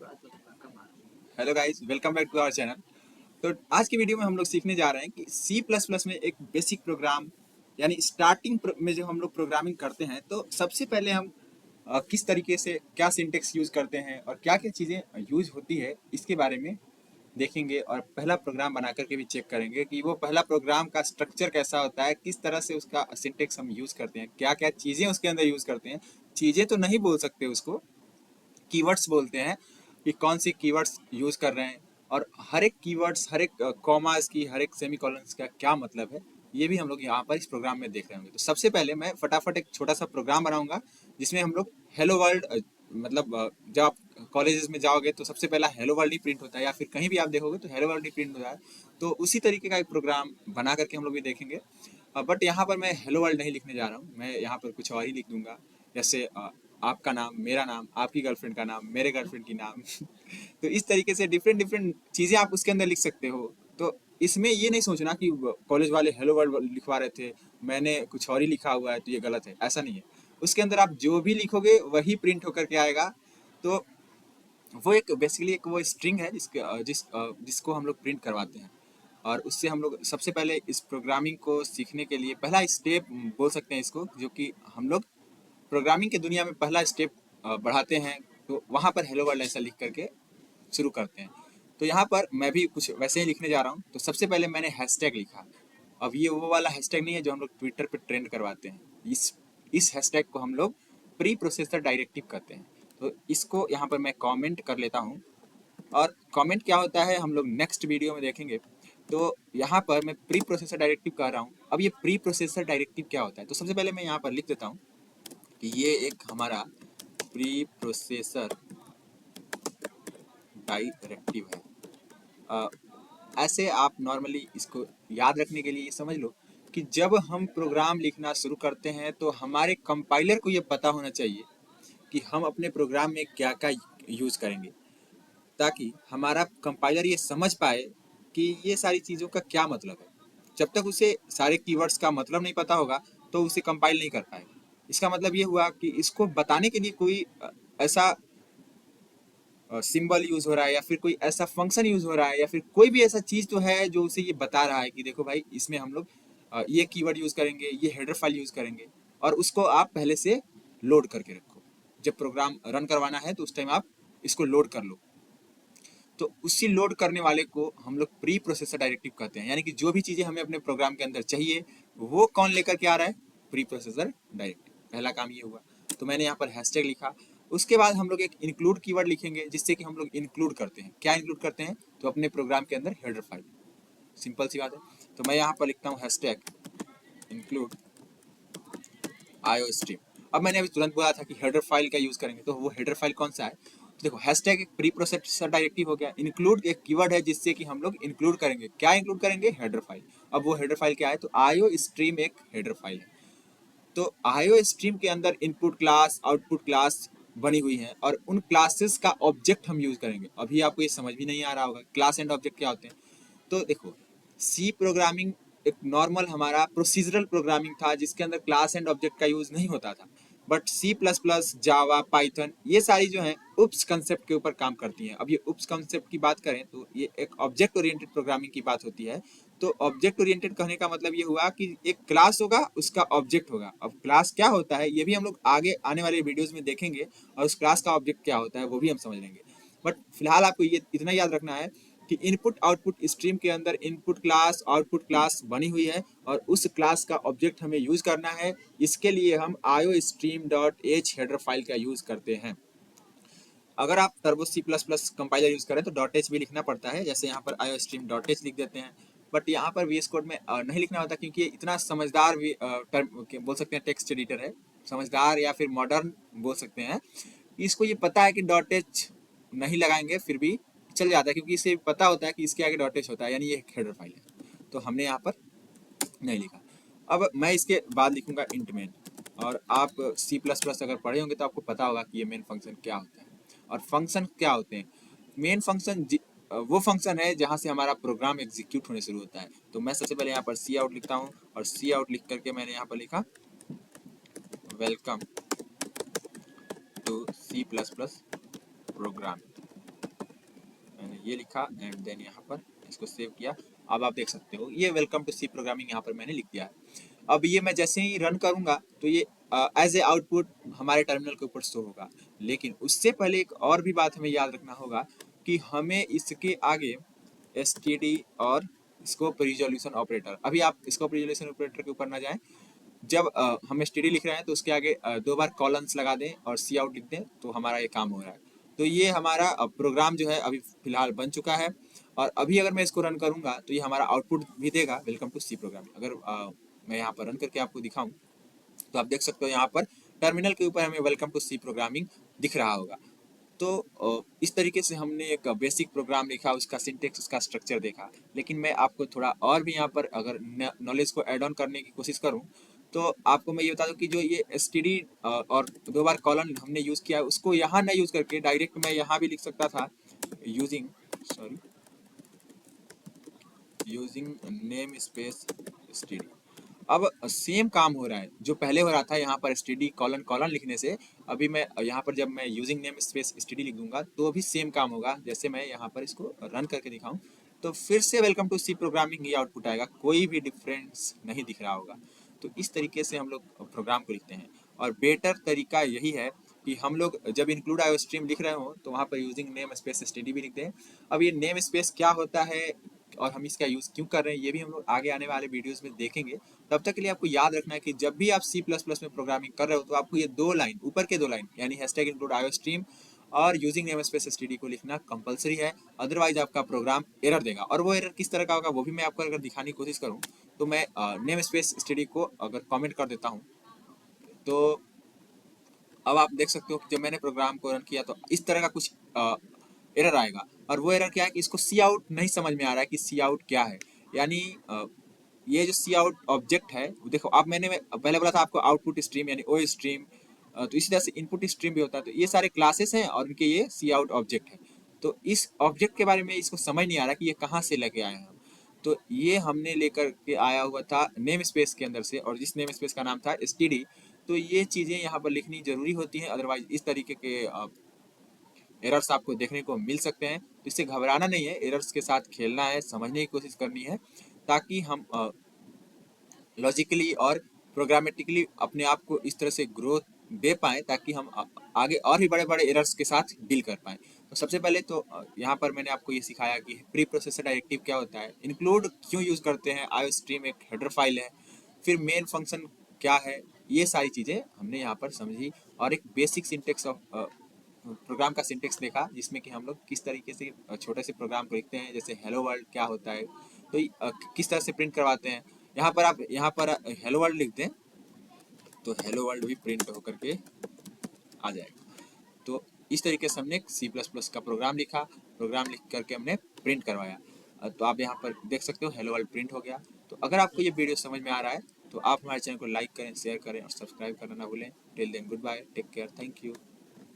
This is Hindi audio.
Hello guys, welcome back to our channel. तो आज की वीडियो में हम लोग सीखने जा रहे हैं कि सी प्लस प्लस में एक बेसिक प्रोग्राम यानी स्टार्टिंग में जो हम लोग प्रोग्रामिंग करते हैं तो सबसे पहले हम किस तरीके से क्या सिंटेक्स यूज़ करते हैं और क्या क्या चीज़ें यूज़ होती है इसके बारे में देखेंगे। और पहला प्रोग्राम बना करके भी चेक करेंगे कि वो पहला प्रोग्राम का स्ट्रक्चर कैसा होता है, किस तरह से उसका सिंटेक्स हम यूज़ करते हैं, क्या क्या चीज़ें उसके अंदर यूज़ करते हैं। चीज़ें तो नहीं बोल सकते, उसको कीवर्ड्स बोलते हैं कि कौन सी कीवर्ड्स यूज़ कर रहे हैं और हर एक कीवर्ड्स, हर एक कॉमास की, हर एक सेमीकोलंस का क्या मतलब है, ये भी हम लोग यहाँ पर इस प्रोग्राम में देख रहे होंगे। तो सबसे पहले मैं फटाफट एक छोटा सा प्रोग्राम बनाऊंगा जिसमें हम लोग हेलो वर्ल्ड, मतलब जब आप कॉलेजेस में जाओगे तो सबसे पहला हेलो वर्ल्ड ही प्रिंट होता है, या फिर कहीं भी आप देखोगे तो हेलो वर्ल्ड ही प्रिंट होता है। तो उसी तरीके का एक प्रोग्राम बना करके हम लोग भी देखेंगे। बट यहाँ पर मैं हेलो वर्ल्ड नहीं लिखने जा रहा हूँ, मैं यहाँ पर कुछ और ही लिख दूंगा। जैसे आपका नाम, मेरा नाम, आपकी गर्लफ्रेंड का नाम, मेरे गर्लफ्रेंड की नाम तो इस तरीके से डिफरेंट डिफरेंट चीज़ें आप उसके अंदर लिख सकते हो। तो इसमें ये नहीं सोचना कि कॉलेज वाले हेलो वर्ल्ड लिखवा रहे थे, मैंने कुछ और ही लिखा हुआ है तो ये गलत है, ऐसा नहीं है। उसके अंदर आप जो भी लिखोगे वही प्रिंट होकर के आएगा। तो वो एक बेसिकली एक वो स्ट्रिंग है जिसको हम लोग प्रिंट करवाते हैं। और उससे हम लोग सबसे पहले इस प्रोग्रामिंग को सीखने के लिए पहला स्टेप बोल सकते हैं इसको, जो कि हम लोग प्रोग्रामिंग की दुनिया में पहला स्टेप बढ़ाते हैं। तो वहाँ पर हेलो वर्ल्ड ऐसा लिख करके शुरू करते हैं। तो यहाँ पर मैं भी कुछ वैसे ही लिखने जा रहा हूँ। तो सबसे पहले मैंने हैशटैग लिखा। अब ये वो वाला हैशटैग नहीं है जो हम लोग ट्विटर पे ट्रेंड करवाते हैं। इस हैशटैग को हम लोग प्री प्रोसेसर डायरेक्टिव कहते हैं। तो इसको यहाँ पर मैं कमेंट कर लेता हूँ। और कमेंट क्या होता है हम लोग नेक्स्ट वीडियो में देखेंगे। तो यहाँ पर मैं प्री प्रोसेसर डायरेक्टिव कह रहा हूँ। अब ये प्री प्रोसेसर डायरेक्टिव क्या होता है, तो सबसे पहले मैं यहाँ पर लिख देता हूँ कि ये एक हमारा प्री प्रोसेसर डायरेक्टिव है। अ, ऐसे आप नॉर्मली इसको याद रखने के लिए समझ लो कि जब हम प्रोग्राम लिखना शुरू करते हैं तो हमारे कंपाइलर को ये पता होना चाहिए कि हम अपने प्रोग्राम में क्या क्या यूज़ करेंगे, ताकि हमारा कंपाइलर ये समझ पाए कि ये सारी चीज़ों का क्या मतलब है। जब तक उसे सारे कीवर्ड्स का मतलब नहीं पता होगा तो उसे कंपाइल नहीं कर पाएगा। इसका मतलब ये हुआ कि इसको बताने के लिए कोई ऐसा सिंबल यूज हो रहा है, या फिर कोई ऐसा फंक्शन यूज हो रहा है, या फिर कोई भी ऐसा चीज तो है जो उसे ये बता रहा है कि देखो भाई, इसमें हम लोग ये कीवर्ड यूज करेंगे, ये हेडर फाइल यूज करेंगे। और उसको आप पहले से लोड करके रखो। जब प्रोग्राम रन करवाना है तो उस टाइम आप इसको लोड कर लो। तो उसी लोड करने वाले को हम लोग प्री प्रोसेसर डायरेक्टिव कहते हैं। यानी कि जो भी चीज़ें हमें अपने प्रोग्राम के अंदर चाहिए वो कौन लेकर के आ रहा है, प्री प्रोसेसर डायरेक्टिव। पहला काम ये हुआ। तो मैंने यहाँ पर हैशटैग लिखा। उसके बाद हम लोग एक इंक्लूड कीवर्ड लिखेंगे जिससे कि हम लोग इंक्लूड करते हैं। क्या इंक्लूड करते हैं, तो अपने प्रोग्राम के अंदर हेडर फाइल। सिंपल सी बात है। तो मैं यहाँ पर लिखता हूँ हैशटैग इंक्लूड आईओ स्ट्रीम। अब मैंने अभी तुरंत बोला था कि हेडर फाइल का यूज करेंगे, तो वो हेडर फाइल कौन सा है, तो देखो हैशटैग एक प्री प्रोसेसर डायरेक्टिव हो गया। इंक्लूड एक कीवर्ड है जिससे कि हम लोग इंक्लूड करेंगे। क्या इंक्लूड करेंगे, हेडर फाइल। अब वो हेडर फाइल क्या है, तो आईओ स्ट्रीम एक हेडर फाइल है। तो आईओ स्ट्रीम के अंदर इनपुट क्लास, आउटपुट क्लास बनी हुई है और उन क्लासेस का ऑब्जेक्ट हम यूज करेंगे। अभी आपको ये समझ भी नहीं आ रहा होगा क्लास एंड ऑब्जेक्ट क्या होते हैं। तो देखो, सी प्रोग्रामिंग एक नॉर्मल हमारा प्रोसीजरल प्रोग्रामिंग था जिसके अंदर क्लास एंड ऑब्जेक्ट का यूज नहीं होता था। But C plus plus, Java, Python, ये सारी जो है उप्स कंसेप्ट के ऊपर काम करती हैं। अब ये उप्स कंसेप्ट की बात करें तो ये एक ऑब्जेक्ट ओरिएंटेड प्रोग्रामिंग की बात होती है। तो ऑब्जेक्ट ओरिएंटेड कहने का मतलब ये हुआ कि एक क्लास होगा, उसका ऑब्जेक्ट होगा। अब क्लास क्या होता है ये भी हम लोग आगे आने वाले वीडियोस में देखेंगे, और उस क्लास का ऑब्जेक्ट क्या होता है वो भी हम समझ लेंगे। बट फिलहाल आपको ये इतना याद रखना है कि इनपुट आउटपुट स्ट्रीम के अंदर इनपुट क्लास, आउटपुट क्लास बनी हुई है और उस क्लास का ऑब्जेक्ट हमें यूज करना है। इसके लिए हम IO stream dot h header file का यूज करते हैं। अगर आप Turbo C plus plus compiler use करें तो डॉट एच भी लिखना पड़ता है, जैसे यहाँ पर आईओ स्ट्रीम डॉट एच लिख देते हैं। बट यहाँ पर वीएस कोड में नहीं लिखना होता, क्योंकि ये इतना समझदार भी बोल सकते हैं टेक्स्ट एडिटर है। समझदार या फिर मॉडर्न बोल सकते हैं। इसको ये पता है कि डॉट एच नहीं लगाएंगे फिर भी चल जाता है, क्योंकि इसे पता होता है कि इसके आगे डॉट एच होता है, यानी ये हेडर फाइल है। तो हमने यहाँ पर नहीं लिखा। अब मैं इसके बाद लिखूंगा इंट मेन। और आप सी प्लस प्लस अगर पढ़े होंगे तो आपको पता होगा कि ये मेन फंक्शन क्या होता है और फंक्शन क्या होते हैं। मेन फंक्शन वो फंक्शन है जहाँ से हमारा प्रोग्राम एग्जीक्यूट होने शुरू होता है। तो मैं सबसे पहले यहाँ पर सी आउट लिखता हूँ, और सी आउट लिख करके मैंने यहाँ पर लिखा welcome to C plus plus program. मैंने ये लिखा एंड देन यहाँ पर इसको सेव किया। अब आप देख सकते हो ये वेलकम टू सी प्रोग्रामिंग यहाँ पर मैंने लिख दिया है। अब ये मैं जैसे ही रन करूंगा तो ये एज ए आउटपुट हमारे टर्मिनल के ऊपर शो होगा। लेकिन उससे पहले एक और भी बात हमें याद रखना होगा कि हमें इसके आगे std और स्कोप रिजोल्यूशन ऑपरेटर, अभी आप स्कोप रिजोल्यूशन ऑपरेटर के ऊपर ना जाएं, जब हम std लिख रहे हैं तो उसके आगे 2 बार कॉलन्स लगा दें और सी आउट लिख दें तो हमारा ये काम हो रहा है। तो ये हमारा प्रोग्राम जो है अभी फिलहाल बन चुका है और अभी अगर मैं इसको रन करूंगा तो ये हमारा आउटपुट भी देगा वेलकम टू सी प्रोग्रामिंग। अगर मैं यहाँ पर रन करके आपको दिखाऊं तो आप देख सकते हो यहाँ पर टर्मिनल के ऊपर हमें वेलकम टू सी प्रोग्रामिंग दिख रहा होगा। तो इस तरीके से हमने एक बेसिक प्रोग्राम लिखा, उसका सिंटेक्स, उसका स्ट्रक्चर देखा। लेकिन मैं आपको थोड़ा और भी यहाँ पर अगर नॉलेज को ऐड ऑन करने की कोशिश करूँ तो आपको मैं ये बता दूं कि जो ये std और 2 बार कॉलन हमने यूज़ किया है उसको यहाँ ना यूज़ करके डायरेक्ट मैं यहाँ भी लिख सकता था यूजिंग नेम स्पेस std। अब सेम काम हो रहा है जो पहले हो रहा था यहाँ पर std कॉलन कॉलन लिखने से, अभी मैं यहाँ पर जब मैं यूजिंग नेम स्पेस std लिख दूंगा तो भी सेम काम होगा। जैसे मैं यहाँ पर इसको रन करके दिखाऊं तो फिर से वेलकम टू सी प्रोग्रामिंग ये आउटपुट आएगा, कोई भी डिफरेंस नहीं दिख रहा होगा। तो इस तरीके से हम लोग प्रोग्राम को लिखते हैं और बेटर तरीका यही है कि हम लोग जब इंक्लूड आयो स्ट्रीम लिख रहे हो तो वहाँ पर यूजिंग नेम स्पेस std भी लिख दें। अब ये नेम स्पेस क्या होता है और हम इसका यूज़ क्यों कर रहे हैं ये भी हम लोग आगे आने वाले वीडियोस में देखेंगे। तब तक के लिए आपको याद रखना है कि जब भी आप C++ में प्रोग्रामिंग कर रहे हो तो आपको ये 2 लाइन, ऊपर के 2 लाइन यानी #include IOStream और यूजिंग नेम स्पेस std को लिखना कंपलसरी है, अदरवाइज आपका प्रोग्राम एरर देगा। और वो एरर किस तरह का होगा वो भी मैं आपको अगर दिखाने की कोशिश करूँ तो मैं नेम स्पेस std को अगर कमेंट कर देता हूँ तो अब आप देख सकते हो कि जब मैंने प्रोग्राम को रन किया तो इस तरह का कुछ एरर आएगा। और वो एरर क्या है कि इसको सी आउट नहीं समझ में आ रहा है कि सी आउट क्या है। यानी ये जो सी आउट ऑब्जेक्ट है देखो, अब मैंने पहले बोला था आपको आउटपुट स्ट्रीम यानी ओ स्ट्रीम, तो इसी तरह से इनपुट स्ट्रीम भी होता है। तो ये सारे क्लासेस हैं और इनके ये सी आउट ऑब्जेक्ट है। तो इस ऑब्जेक्ट के बारे में इसको समझ नहीं आ रहा कि ये कहाँ से लेके आए हैं। तो ये हमने लेकर के आया हुआ था नेम स्पेस के अंदर से और जिस नेम स्पेस का नाम था std। तो ये चीज़ें यहाँ पर लिखनी जरूरी होती हैं, अदरवाइज इस तरीके के एरर्स आपको देखने को मिल सकते हैं। तो इससे घबराना नहीं है, एरर्स के साथ खेलना है, समझने की कोशिश करनी है ताकि हम लॉजिकली और प्रोग्रामेटिकली अपने आप को इस तरह से ग्रोथ दे पाएँ ताकि हम आगे और भी बड़े बड़े एरर्स के साथ डील कर पाएँ। तो सबसे पहले तो यहाँ पर मैंने आपको ये सिखाया कि प्री प्रोसेसर डायरेक्टिव क्या होता है, इंक्लूड क्यों यूज़ करते हैं, IOStream एक हेडर फाइल है, फिर मेन फंक्शन क्या है, ये सारी चीज़ें हमने यहाँ पर समझी और एक बेसिक सिंटेक्स ऑफ प्रोग्राम का सिंटेक्स देखा जिसमें कि हम लोग किस तरीके से छोटे से प्रोग्राम को लिखते हैं। जैसे हेलो वर्ल्ड क्या होता है तो किस तरह से प्रिंट करवाते हैं। यहाँ पर हेलो वर्ल्ड लिख दें तो हेलो वर्ल्ड भी प्रिंट होकर के आ जाएगा। तो इस तरीके से हमने C++ का प्रोग्राम लिखा, प्रोग्राम लिख करके हमने प्रिंट करवाया। तो आप यहाँ पर देख सकते हो हेलो वर्ल्ड प्रिंट हो गया। तो अगर आपको ये वीडियो समझ में आ रहा है तो आप हमारे चैनल को लाइक करें, शेयर करें और सब्सक्राइब करना ना भूलें। Till then goodbye, take care, thank you.